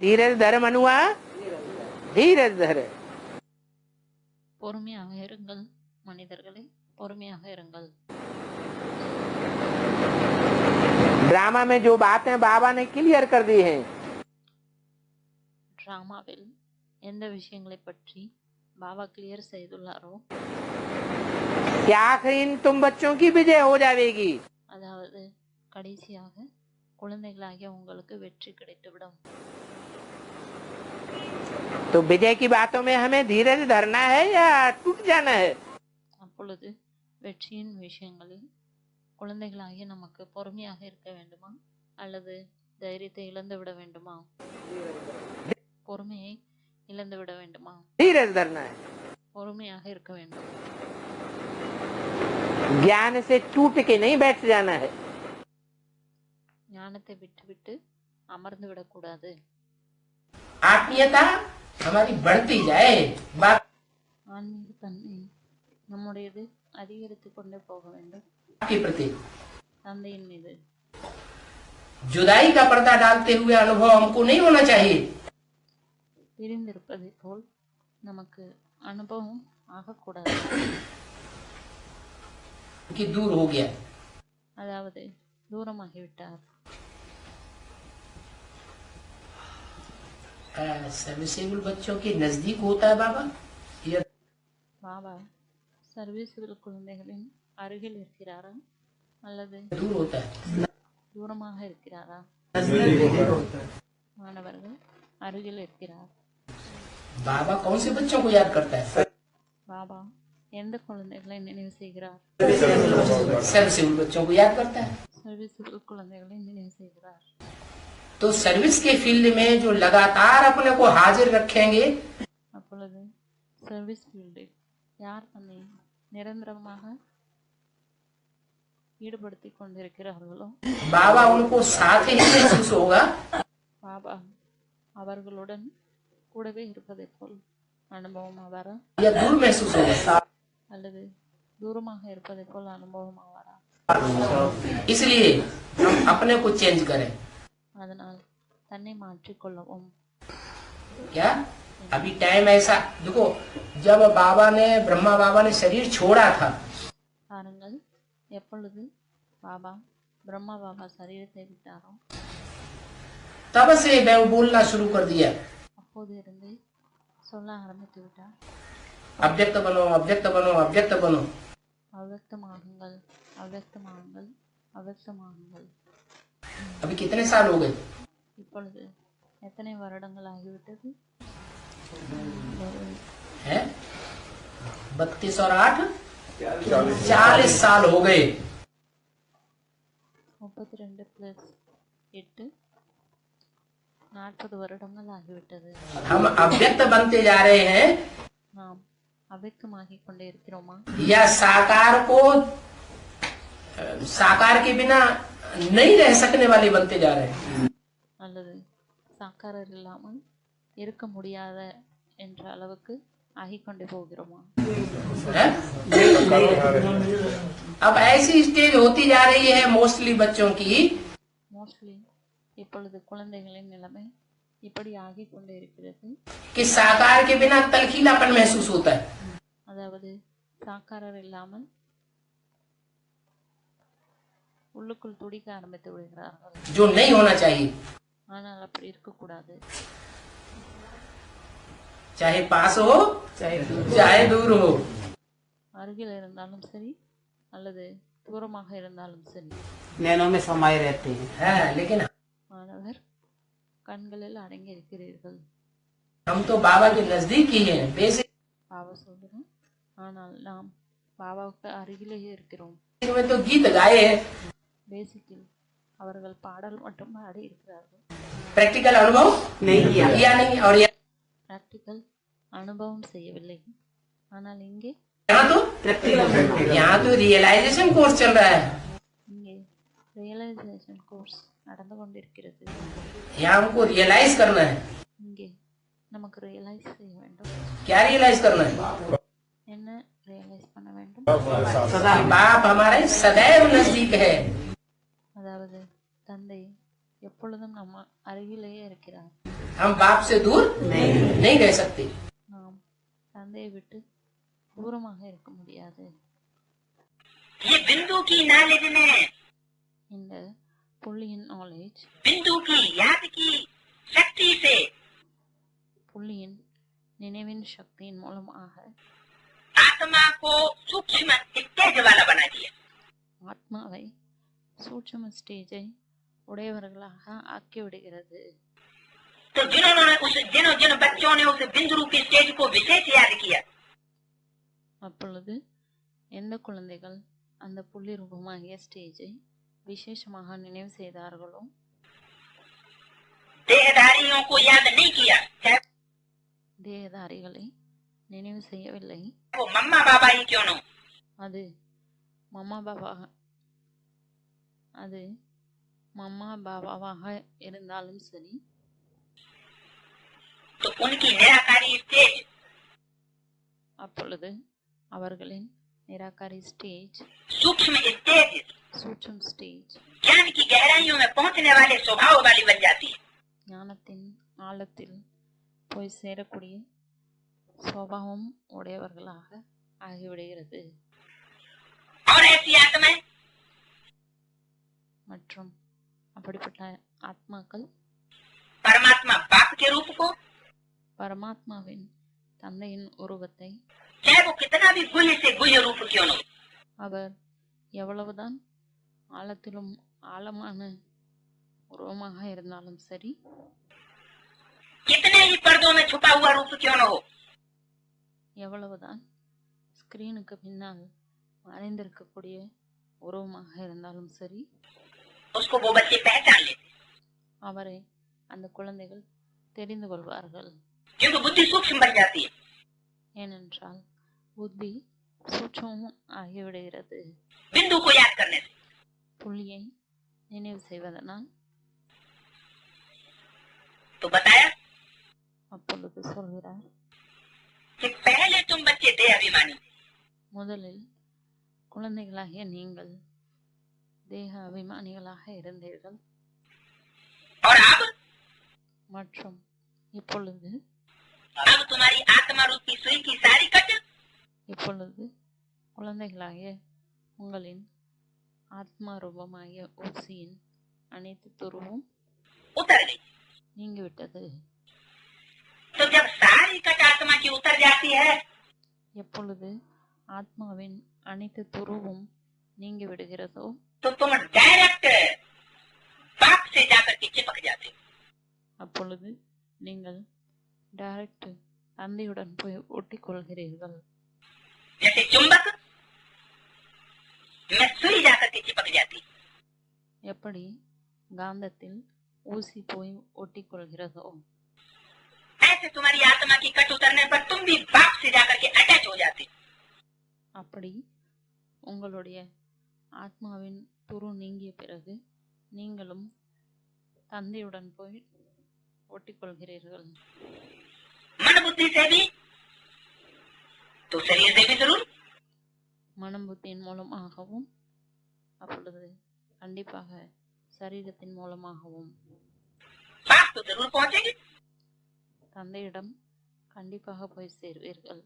धीरज धर मनुआ, धीरज धर। பொறுமையாக இருங்கள் மனிதர்களே, பொறுமையாக இருங்கள். ड्रामा में जो बातें बाबा ने क्लियर कर दी हैं, டிராமாவில் எந்த விஷயங்களை பற்றி பாபா கிளியர் செய்துள்ளாரோ, कि आखिर इन तुम बच्चों की विजय हो जाएगी। அதாவது கடைசியாக குழந்தைகளாகிய உங்களுக்கு வெற்றி கிடைத்துவிடும். तो विजय की बातों में हमें धीरज धरना है या टूट जाना है? அப்பொழுது வெற்றியின் விஷயங்களில் குழந்தைகளாகிய நமக்கு பொறுமையாக இருக்க வேண்டுமா அல்லது தைரியத்தை இழந்து விட வேண்டுமா? பொறுமையை இழந்து விட வேண்டுமா? धीरज धरना है। பொறுமையாக இருக்க வேண்டும். ज्ञान से टूट के नहीं बैठ जाना है। ஞானத்தை விட்டுவிட்டு அமர்ந்து விடக்கூடாது. आत्मीयता हमारी बढ़ती जाए, ஆன்மீக தன்மை நம்முடையது அதிகரித்து கொண்டே போக வேண்டும். के प्रति தந்தையின் மீது जुदाई का पर्दा डालते हुए अनुभव हमको नहीं होना चाहिए। பிரிந்திருப்பதை போல் நமக்கு அனுபவம் ஆகக்கூடாது. कि दूर हो गया, அதாவது தூரமாகிவிட்டார். सर्विसेबल बच्चों के नजदीक होता है बाबा, या பாபா சர்வீஸபிள் குழந்தைகளின் அருகில் இருக்கிறாரா அல்லது दूर होता है? தூரமாக இருக்கிறாரா? மாணவர்கள் அருகில் இருக்கிறார். बाबा कौन से बच्चों को याद करता है? பாபா எந்த குழந்தைகளை நினைவு செய்கிறார்? सर्विसेबल बच्चों को याद करता है। சர்வீஸபிள் குழந்தைகளை நினைவு செய்கிறார். तो सर्विस के फील्ड में जो लगातार अपने को हाजिर रखेंगे, அப்பொழுது சர்வீஸ் ஃபீல்டில் யார் தன்னை நிரந்தரமாக ஈடுபடுத்தி கொண்டிருக்கிறார்களோ बाबा उनको साथ ही महसूस होगा, பாபா அவர்களுடன் கூடவே இருப்பதை போல் அனுபவம் ஆவாரா या दूर महसूस होगा। அல்லது தூரமாக இருப்பதை போல் அனுபவம் ஆவாரா? इसलिए हम अपने को चेंज करें। அதனால் தன்னை மாற்றிக்கொள்ளவும். क्या अभी टाइम ऐसा देखो, जब बाबा ने ब्रह्मा बाबा ने शरीर छोड़ा था, பாருங்கள், எப்பொழுது பாபா பிரம்மா பாபா சரீரத்தை விட்டாரோ तब से मैं बोलना शुरू कर दिया, அப்போது இருந்து சொல்ல ஆரம்பித்து விட்டார். अव्यक्त बनो, अव्यक्त बनो, अव्यक्त बनो। அவ்வக்தமாகுங்கள், அவ்வக்தமாகுங்கள், அவ்வக்தமாகுங்கள். अभी कितने साल हो गए? இப்பொழுது எத்தனை வருடங்கள் ஆகிவிட்டது? हैं 32 और 8 40 साल हो गए। 32 + 8 40 வருடங்கள் ஆகிவிட்டது. हम अव्यक्त बनते जा रहे हैं நாம் அவ்வக்தமாகிக் கொண்டே இருக்கிறோமா या साकार को साकार के बिना नहीं रह सकने वाले बनते जा रहे हैं? அல்லது சாக்காரர் இல்லாமல் இருக்க முடியாத என்ற அளவுக்கு ஆகிக்கொண்டே போகிறோமா? हैं? अब ऐसी स्टेज होती जा रही है मोस्टली बच्चों की, மோஸ்ட்லி இப்பொழுது குழந்தைகளின் நிலைமை இப்படி ஆகிக் கொண்டே இருக்கிறது. कि साकार के बिना तलखीलापन महसूस होता है। அதாவது சாக்காரர் இல்லாமல் உள்ளுக்குள் துடிக்க ஆரம்பித்து விடுகிறார்கள். जो नहीं होना चाहिए, ஆனால் அப்படி இருக்கக்கூடாது. चाहे पास हो चाहे दूर हो। அருகில் இருந்தாலும் சரி அல்லது தூரமாக இருந்தாலும் சரி. नैनों में समाये रहते हैं। है लेकिन மாணவர் கண்களில் அடங்கி இருக்கிறீர்கள். हम तो बाबा के नजदीक ही हैं, बेसिक பாபா சொல்கிறோம், ஆனால் நாம் பாபாவுக்கு அருகிலேயே இருக்கிறோம். में तो गीत गाए हैं, பேசிக்கில் அவர்கள் பாடல் மட்டும் பாடி இருக்கிறார்கள். प्रैक्टिकल अनुभव नहीं किया। किया नहीं। और பிராக்டிக்கல் அனுபவம் செய்யவில்லை. ஆனால் இங்கே यहाँ तो रियलाइजेशन कोर्स चल रहा है। இங்கே ரியலைசேஷன் கோர்ஸ் நடந்து கொண்டிருக்கிறது. यहाँ हमको रियलाइज करना है। இங்கே நமக்கு ரியலைஸ் செய்ய வேண்டும். क्या रियलाइज करना है? என்ன ரியலைஸ் பண்ண வேண்டும்? बाप हमारे सदैव नजदीक है। அதாவது தந்தை எப்பொழுதும் நம்ம அருகிலேயே இருக்கிறார். हम बाप से दूर नहीं रह सकते। நாம் தந்தையை விட்டு தூரமாக இருக்க முடியாது. ये बिंदु की नॉलेज ने இந்த புள்ளியின் நாலேஜ், बिंदु की याद की शक्ति से புள்ளியின் நினைவின் சக்தியின் மூலமாக आत्मा को सूक्ष्म स्टेज वाला बना दिया। ஆத்மாவை சூட்சும ஸ்டேஜை உடையவர்களாக ஆக்கிவிடுகிறது. तो जिन बच्चों ने उस बिंदु रूपी स्टेज को विशेष याद किया, அப்பொழுது எந்த குழந்தைகள் அந்த புள்ளி ரூபமாகிய ஸ்டேஜை விசேஷமாக நினைவு செய்தார்களோ, देहधारियों को याद नहीं किया, चाहे தேகதாரிகளை நினைவு செய்யவில்லை. वो मम्मा बाबा ही क्यों न हो। அது மம்மா பாபாவாக இருந்தாலும் சரி, तो उनकी निराकारी स्टेज அப்பொழுது அவர்களின் நிராகாரி ஸ்டேஜ், सूक्ष्म स्टेज சூட்சும் ஸ்டேஜ், ज्ञान की गहराइयों में पहुंचने वाले स्वभाव वाली बन जाती है। ஞானத்தின் ஆழத்தில் போய் சேரக்கூடிய சுபாவம் உடையவர்களாக ஆகிவிடுகிறது. और ऐसी आत्माएं மற்றும் அப்படிப்பட்ட ஆத்மாக்கள் परमात्मा बाप के रूप को, பரமாத்மாவின் தந்தையின் உருவத்தை, चाहे वो कितना भी गुह्य से गुह्य रूप क्यों न हो, அவர் எவ்வளவுதான் ஆழத்திலும் ஆழமான உருவமாக இருந்தாலும் சரி, कितने ही पर्दों में छुपा हुआ रूप क्यों न हो, எவ்வளவுதான் ஸ்கிரீனுக்கு பின்னால் மறைந்திருக்கக்கூடிய உருவமாக இருந்தாலும் சரி, उसको वो बच्चे पहचान लेते, அவரை அந்த குழந்தைகள் தெரிந்து கொள்வார்கள். क्योंकि बुद्धि सूक्ष्म बन जाती है। ஏனென்றால் புத்தி சூட்சமும் ஆகிவிடுகிறது. बिंदु को याद करने से புள்ளியை நினைவு செய்வதனால். तो बताया அப்பொழுது சொல்கிறார், कि पहले तुम बच्चे देह अभिमानी, முதலில் குழந்தைகளாகிய நீங்கள் தேக அபிமானிகளாக இருந்தீர்கள், और अब மற்றும் இப்பொழுது तुम्हारी आत्मा रूपी सुई की सारी कट இப்பொழுது குழந்தைகளாகிய உங்களின் ஆத்மா ரூபமாகிய ஊசியின் அனைத்து துருவும் उतर गई। நீங்கிவிட்டது. तो जब सारी कट आत्मा की उतर जाती है, எப்பொழுது ஆத்மாவின் அனைத்து துருவும் நீங்கி விடுகிறதோ, तो तुम डायरेक्ट बाप से जाकर के चिपक जाते हो। அப்பொழுது நீங்கள் டைரக்ட் தந்தையுடன் போய் ஒட்டிக் கொள்கிறீர்கள். जैसे चुंबक में सुई जाकर के चिपक जाती, எப்படி காந்தத்தில் ஊசி போய் ஒட்டிக் கொள்கிறதோ, ऐसे तुम्हारी आत्मा की कट उतरने पर तुम भी बाप से जाकर के अटैच हो जाते। அப்படி உங்களுடைய ஆத்மாவின் துரு நீங்கிய பிறகு நீங்களும் தந்தையுடன் போய் ஒட்டிக்கொள்கிறீர்கள். मन बुद्धि से भी तो शरीर से भी जरूर, மனம் புத்தியின் மூலமாகவும் அப்பொழுது கண்டிப்பாக சரீரத்தின் மூலமாகவும் बाप तो जरूर पहुंचेगी। தந்தையிடம் கண்டிப்பாக போய் சேர்வீர்கள்.